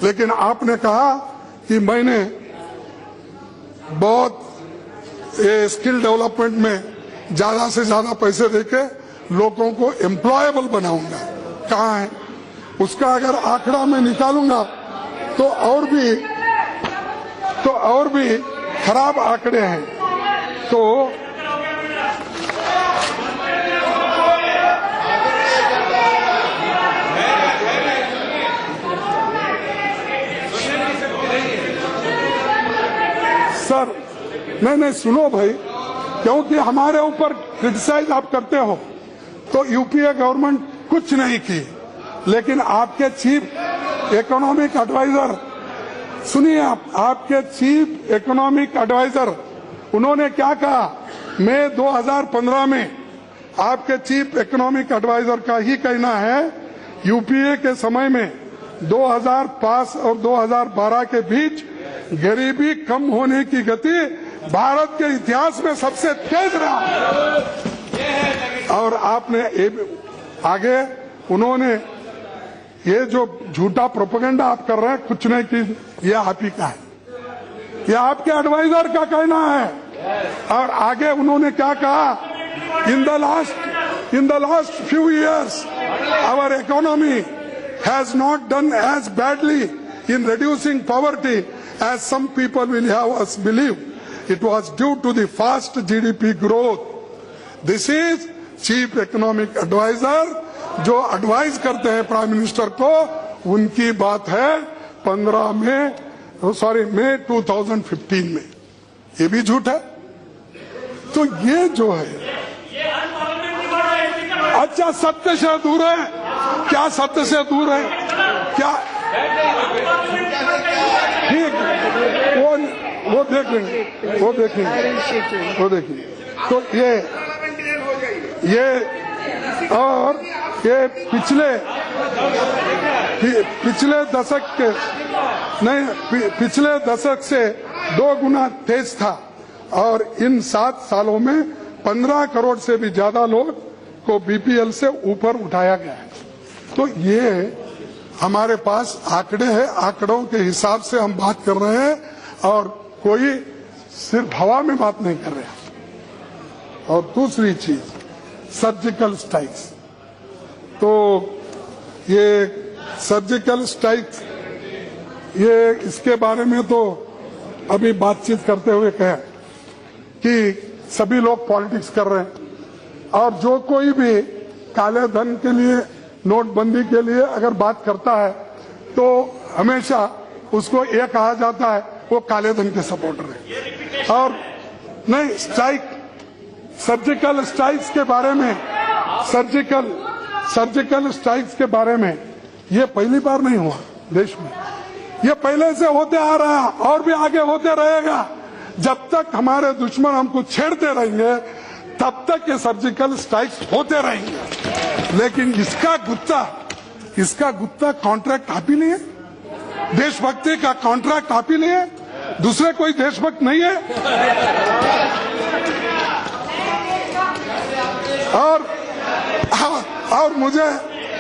लेकिन आपने कहा कि मैंने बहुत ये स्किल डेवलपमेंट में ज्यादा से ज्यादा पैसे देके लोगों को एम्प्लॉयबल बनाऊंगा। कहाँ है उसका? अगर आंकड़ा मैं निकालूंगा तो और भी खराब आंकड़े हैं। तो सर नहीं सुनो भाई, क्योंकि हमारे ऊपर क्रिटिसाइज आप करते हो तो यूपीए गवर्नमेंट कुछ नहीं की, लेकिन आपके चीफ इकोनॉमिक एडवाइजर, सुनिए आपके चीफ इकोनॉमिक एडवाइजर उन्होंने क्या कहा? मई 2015 में आपके चीफ इकोनॉमिक एडवाइजर का ही कहना है यूपीए के समय में 2005 और 2012 के बीच गरीबी कम होने की गति भारत के इतिहास में सबसे तेज रहा। और आपने आगे उन्होंने ये जो झूठा प्रोपेगेंडा आप कर रहे हैं, कुछ नहीं की, ये आप ही का है, ये आपके एडवाइजर का कहना है। और आगे उन्होंने क्या कहा? In the last few years our economy has not done as badly in reducing poverty as some people will have us believe. It was due to the fast GDP growth. This is Chief Economic Advisor जो advice करते हैं prime minister को, उनकी बात है मई 2015 में। ये भी झूठ है। तो ये जो है, अच्छा सत्य से दूर है क्या? सत्य से दूर है क्या? ठीक, वो देख लेंगे, वो देखेंगे। तो ये और ये पिछले दशक से 2 गुना तेज था, और इन 7 सालों में 15 करोड़ से भी ज्यादा लोग को बीपीएल से ऊपर उठाया गया है। तो ये हमारे पास आंकड़े हैं, आंकड़ों के हिसाब से हम बात कर रहे हैं, और कोई सिर्फ हवा में बात नहीं कर रहे। और दूसरी चीज सर्जिकल स्ट्राइक्स, तो ये सर्जिकल स्ट्राइक्स, ये इसके बारे में तो अभी बातचीत करते हुए कहा कि सभी लोग पॉलिटिक्स कर रहे हैं, और जो कोई भी काले धन के लिए, नोटबंदी के लिए अगर बात करता है तो हमेशा उसको ये कहा जाता है वो काले धन के सपोर्टर है। और नहीं, सर्जिकल स्ट्राइक्स के बारे में, सर्जिकल स्ट्राइक्स के बारे में ये पहली बार नहीं हुआ देश में, ये पहले से होते आ रहा है और भी आगे होते रहेगा। जब तक हमारे दुश्मन हमको छेड़ते रहेंगे तब तक ये सर्जिकल स्ट्राइक्स होते रहेंगे। लेकिन इसका गुत्ता कॉन्ट्रैक्ट आप ही लिए, देशभक्ति का कॉन्ट्रैक्ट आप ही लिए, दूसरे कोई देशभक्त नहीं है। और मुझे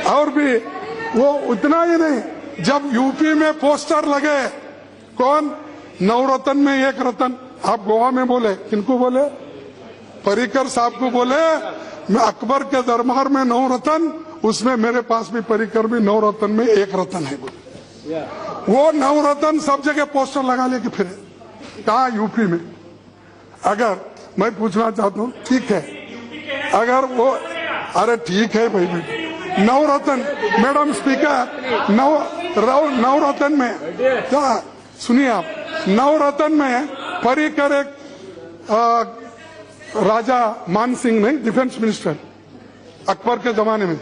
और भी वो उतना ही नहीं, जब यूपी में पोस्टर लगे, कौन नवरत्न में एक रत्न, आप गोवा में बोले, किनको बोले? पर्रिकर साहब को बोले मैं अकबर के दरबार में 9 रत्न, उसमें मेरे पास भी पर्रिकर भी 9 रत्न में 1 रत्न है बोले। वो 9 रत्न सब जगह पोस्टर लगा लेके फिरे, कहा यूपी में। अगर मैं पूछना चाहता हूँ, ठीक है अगर वो, अरे ठीक है भाई 9 रत्न, मैडम स्पीकर, 9 रत्न में क्या, सुनिए आप, 9 रत्न में पर्रिकर एक राजा मान सिंह नहीं, डिफेंस मिनिस्टर अकबर के जमाने में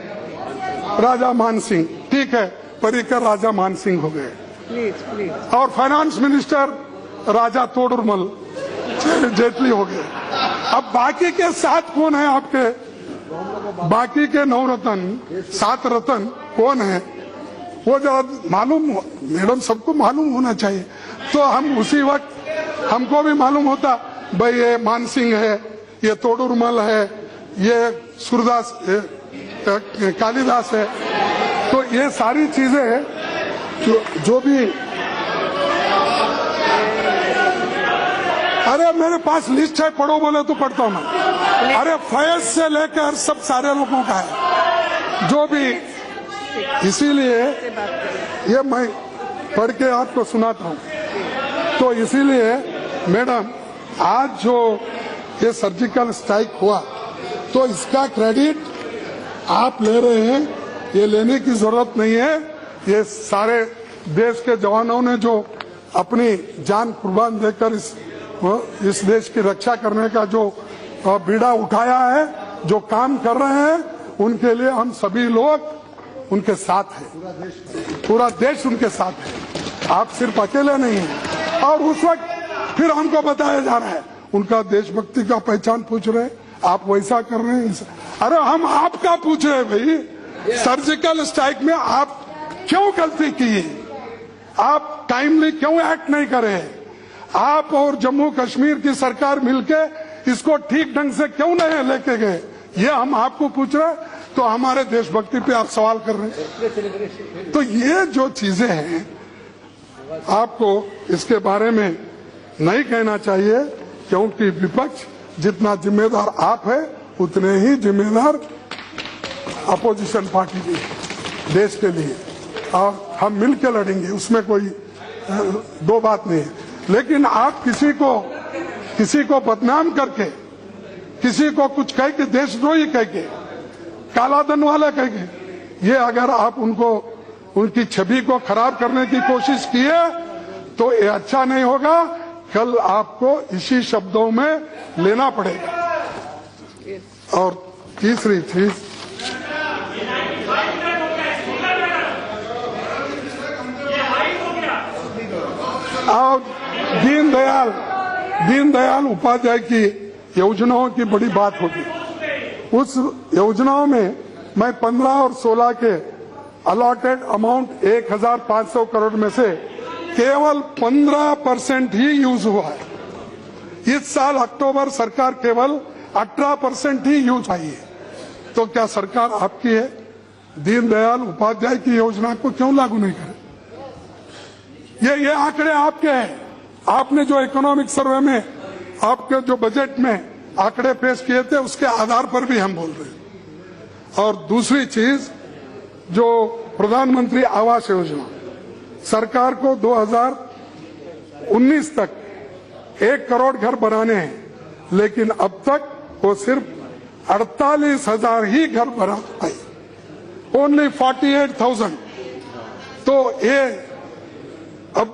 राजा मान सिंह, ठीक है पर्रिकर राजा मान सिंह हो गए। और फाइनेंस मिनिस्टर राजा तोडरमल जेटली हो गए। अब बाकी के 7 कौन है आपके? बाकी के 9 रत्न, 7 रत्न कौन है? वो जरा मालूम, मैडम सबको मालूम होना चाहिए। तो हम उसी वक्त हमको भी मालूम होता, भाई ये मान सिंह है, ये तोडरमल है, ये सूरदास कालिदास है। तो ये सारी चीजें जो भी अरे मेरे पास लिस्ट है, पढ़ो बोले तो पढ़ता हूं मैं। अरे फैज से लेकर सब सारे लोगों का है जो भी, इसीलिए ये मैं पढ़ के आपको सुनाता हूं। तो इसीलिए मैडम आज जो ये सर्जिकल स्ट्राइक हुआ तो इसका क्रेडिट आप ले रहे हैं, ये लेने की जरूरत नहीं है। ये सारे देश के जवानों ने जो अपनी जान कुर्बान देकर इस देश की रक्षा करने का जो बीड़ा उठाया है, जो काम कर रहे हैं, उनके लिए हम सभी लोग उनके साथ हैं, पूरा देश उनके साथ है। आप सिर्फ अकेले नहीं हैं। और उस वक्त फिर हमको बताया जा रहा है उनका देशभक्ति का पहचान पूछ रहे हैं, आप वैसा कर रहे हैं। अरे हम आपका पूछ रहे हैं भाई, सर्जिकल स्ट्राइक में आप क्यों गलती की, आप टाइमली क्यों एक्ट नहीं करे, आप और जम्मू कश्मीर की सरकार मिलके इसको ठीक ढंग से क्यों नहीं लेके गए, ये हम आपको पूछ रहे हैं। तो हमारे देशभक्ति पे आप सवाल कर रहे हैं। तो ये जो चीजें हैं आपको इसके बारे में नहीं कहना चाहिए, क्योंकि विपक्ष जितना जिम्मेदार आप है उतने ही जिम्मेदार अपोजिशन पार्टी भी है देश के लिए, और हम मिलकर लड़ेंगे, उसमें कोई दो बात नहीं है। लेकिन आप किसी को बदनाम करके, किसी को कुछ कह के, देशद्रोही कह के, काला धन वाला कह के, ये अगर आप उनकी छवि को खराब करने की कोशिश किए तो ये अच्छा नहीं होगा। कल आपको इसी शब्दों में लेना पड़ेगा। और तीसरी चीज, और दीनदयाल उपाध्याय की योजनाओं की बड़ी बात होगी। उस योजनाओं में मैं 15 और 16 के अलॉटेड अमाउंट 1500 करोड़ में से केवल 15% ही यूज हुआ है। इस साल अक्टूबर सरकार केवल 18% ही यूज आई है। तो क्या सरकार आपकी है? दीनदयाल उपाध्याय की योजना को क्यों लागू नहीं करे? ये आंकड़े आपके हैं। आपने जो इकोनॉमिक सर्वे में, आपके जो बजट में आंकड़े पेश किए थे, उसके आधार पर भी हम बोल रहे हैं। और दूसरी चीज, जो प्रधानमंत्री आवास योजना, सरकार को 2019 तक 1 करोड़ घर बनाने हैं, लेकिन अब तक वो सिर्फ 48,000 ही घर बना पाई, ओनली 48,000। तो ये अब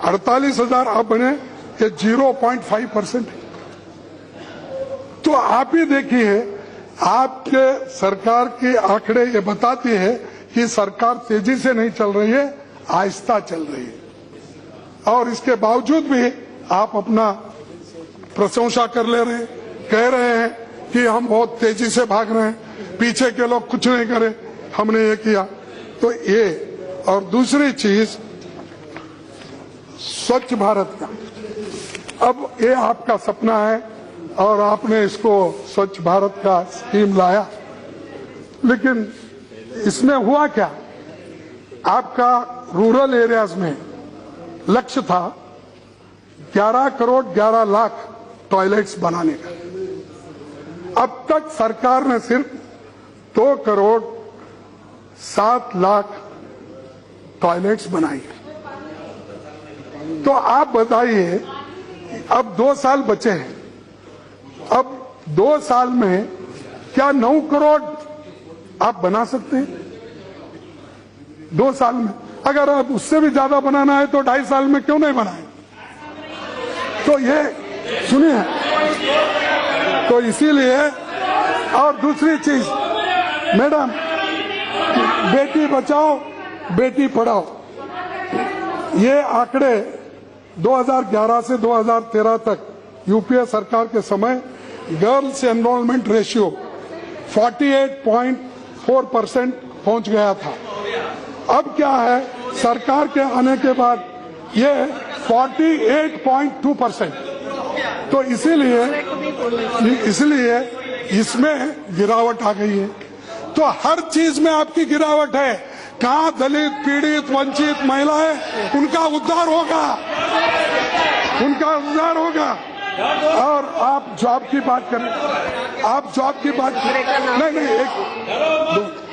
48,000 अब बने, ये 0.5% है। तो आप ही देखिए, आपके सरकार के आंकड़े ये बताते हैं कि सरकार तेजी से नहीं चल रही है, आहिस्ता चल रही है। और इसके बावजूद भी आप अपना प्रशंसा कर ले रहे हैं, कह रहे हैं कि हम बहुत तेजी से भाग रहे हैं, पीछे के लोग कुछ नहीं करे, हमने ये किया। तो ये, और दूसरी चीज स्वच्छ भारत का, अब ये आपका सपना है और आपने इसको स्वच्छ भारत का स्कीम लाया, लेकिन इसमें हुआ क्या? आपका रूरल एरियाज में लक्ष्य था 11 करोड़ 11 लाख टॉयलेट्स बनाने का। अब तक सरकार ने सिर्फ 2 करोड़ 7 लाख टॉयलेट्स बनाई। तो आप बताइए, अब 2 साल बचे हैं, अब 2 साल में क्या 9 करोड़ आप बना सकते हैं? 2 साल में अगर आप उससे भी ज्यादा बनाना है तो 2.5 साल में क्यों नहीं बनाए? तो ये सुनिए, तो इसीलिए। और दूसरी चीज मैडम, बेटी बचाओ बेटी पढ़ाओ, ये आंकड़े 2011 से 2013 तक यूपीए सरकार के समय गर्ल्स एनरोलमेंट रेशियो 48.4% पहुंच गया था। अब क्या है, सरकार के आने के बाद ये 48.2%। तो इसीलिए इसमें गिरावट आ गई है। तो हर चीज में आपकी गिरावट है। कहां दलित, पीड़ित, वंचित महिलाएं, उनका उद्धार होगा, उनका उद्धार होगा। और आप जॉब की बात करें, आप जॉब की बात करें। नहीं नहीं,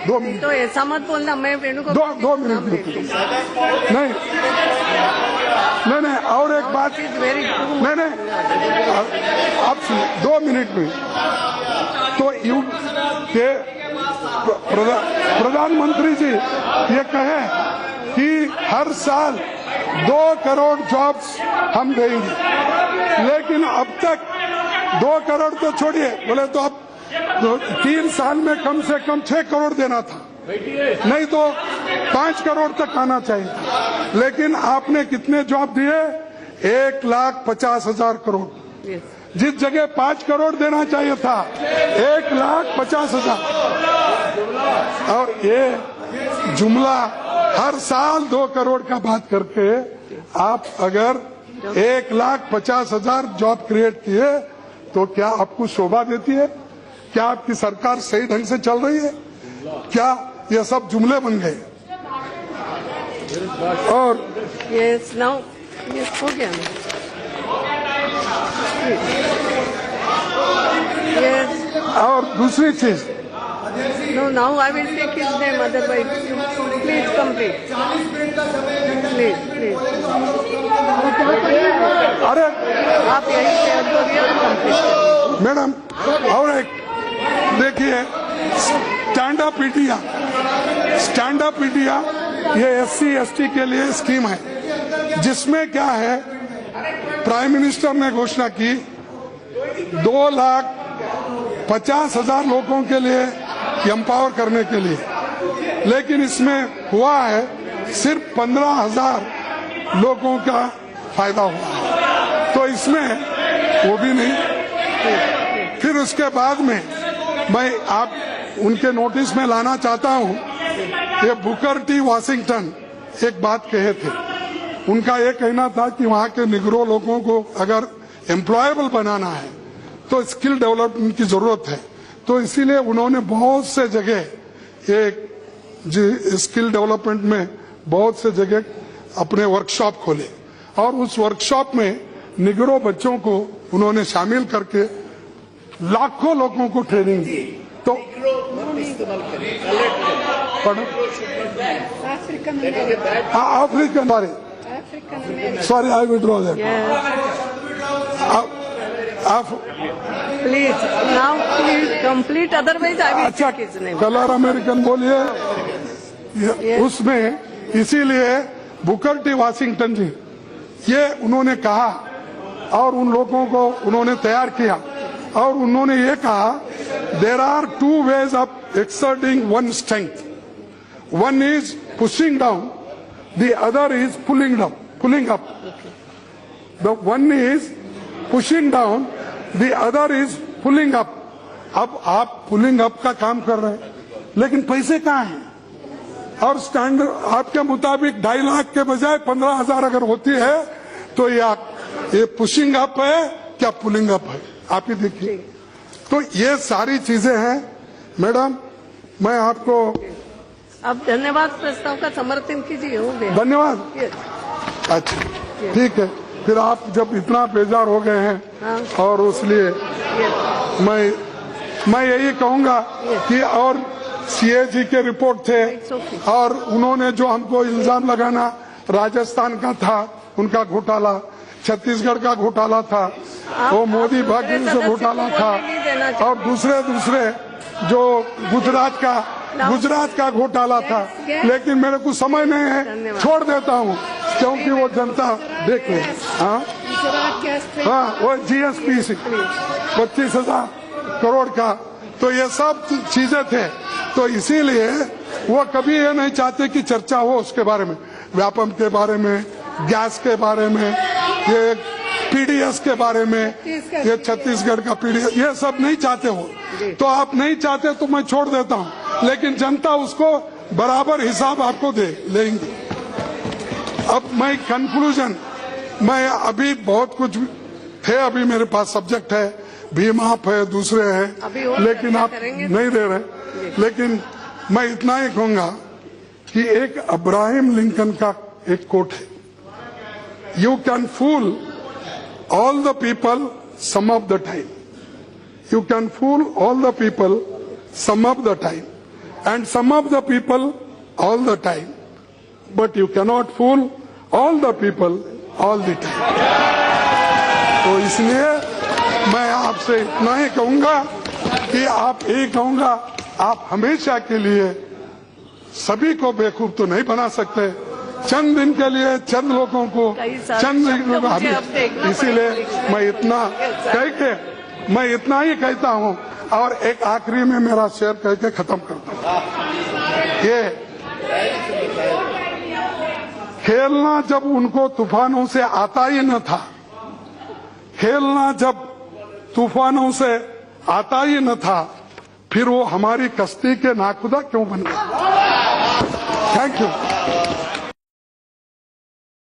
दो मिनट, तो ऐसा मत बोलना, मैं वेणु को दो मिनट नहीं नहीं नहीं, और एक बात नहीं नहीं, आप सुनिए 2 मिनट में। तो यू के प्रधानमंत्री जी ये कहे कि हर साल 2 करोड़ जॉब्स हम देंगे, लेकिन अब तक 2 करोड़ तो छोड़िए, बोले तो अब 3 साल में कम से कम 6 करोड़ देना था, नहीं तो 5 करोड़ तक आना चाहिए। लेकिन आपने कितने जॉब दिए? 1,50,000 करोड़। जिस जगह 5 करोड़ देना चाहिए था, 1,50,000। और ये जुमला हर साल 2 करोड़ का बात करके आप अगर 1,50,000 जॉब क्रिएट किए तो क्या आपको शोभा देती है? क्या आपकी सरकार सही ढंग से चल रही है? क्या ये सब जुमले बन गए? और यस नाउ यस हो गया ना। यस और दूसरी चीज, no now I will take his name, otherwise please complete, please please. अरे आप यही से कंप्लीट। मैडम, और एक देखिए, stand up India, stand up India ये SC/ST के लिए स्कीम है, जिसमें क्या है, प्राइम मिनिस्टर ने घोषणा की 2,50,000 लोगों के लिए एम्पावर करने के लिए, लेकिन इसमें हुआ है सिर्फ 15,000 लोगों का फायदा हुआ, तो इसमें वो भी नहीं। फिर उसके बाद में मैं आप उनके नोटिस में लाना चाहता हूं, ये बुकर टी वाशिंगटन एक बात कहे थे। उनका ये कहना था कि वहां के निग्रो लोगों को अगर एम्प्लॉयबल बनाना है तो स्किल डेवलपमेंट की जरूरत है, तो इसीलिए उन्होंने बहुत से जगह एक स्किल डेवलपमेंट में बहुत से जगह अपने वर्कशॉप खोले, और उस वर्कशॉप में निग्रो बच्चों को उन्होंने शामिल करके लाखों लोगों को ट्रेनिंग दी। तो अफ्रीकन बारे, sorry I withdraw that. Please now please complete, otherwise I will अच्छा, take his name. Colour American बोलिए उसमें, इसीलिए बुकर टी वाशिंगटन जी ये उन्होंने कहा और उन लोगों को उन्होंने तैयार किया, और उन्होंने ये कहा there are 2 ways of exerting one strength. One is pushing down, the other is pulling up. The one is pushing down, the other is pulling up. अब आप पुलिंग अप का काम कर रहे हैं, लेकिन पैसे कहाँ हैं? और स्टैंडर्ड आपके मुताबिक 2.5 लाख के बजाय 15,000 अगर होती है तो ये पुशिंग अप है क्या पुलिंग अप है? आप ही देखिए। तो ये सारी चीजें हैं मैडम। मैं आपको अब धन्यवाद प्रस्ताव का समर्थन कीजिए, हो गया। धन्यवाद। अच्छा ठीक है, फिर आप जब इतना बेजार हो गए हैं, हाँ। और इसलिए मैं यही कहूंगा कि और CAG के रिपोर्ट थे, और उन्होंने जो हमको इल्जाम लगाना राजस्थान का था उनका घोटाला, छत्तीसगढ़ का घोटाला था, वो मोदी भाग्य से घोटाला था, और दूसरे जो गुजरात का घोटाला था, लेकिन मेरे को समय नहीं है, छोड़ देता हूँ क्योंकि वो जनता देख ले। हाँ वो GSP 25,000 करोड़ का, तो ये सब चीजें थे, तो इसीलिए वो कभी ये नहीं चाहते कि चर्चा हो उसके बारे में, व्यापम के बारे में, गैस के बारे में, ये PDS के बारे में, ये छत्तीसगढ़ का PDS, ये सब नहीं चाहते हो। तो आप नहीं चाहते तो मैं छोड़ देता हूँ, लेकिन जनता उसको बराबर हिसाब आपको लेंगी। अब मैं कंक्लूजन, मैं अभी बहुत कुछ थे, अभी मेरे पास सब्जेक्ट है, भीम आप है, दूसरे हैं, लेकिन आप नहीं दे रहे। लेकिन मैं इतना ही कहूंगा कि एक अब्राहम लिंकन का एक कोट है, you can fool all the people some of the time. You can fool all the people some of the time, and some of the people all the time, but you cannot fool all the people all the time. तो इसलिए मैं आपसे इतना ही कहूंगा कि आप एक कहूंगा, आप हमेशा के लिए सभी को बेवकूफ तो नहीं बना सकते, चंद दिन के लिए चंद लोगों को चंद लोगों को, इसीलिए मैं इतना कह के मैं इतना ही कहता हूं। और एक आखिरी में मेरा शेर कह के खत्म करता हूं। ये खेलना जब उनको तूफानों से आता ही न था, खेलना जब तूफानों से आता ही न था, फिर वो हमारी कश्ती के नाखुदा क्यों बन गए? Thank you.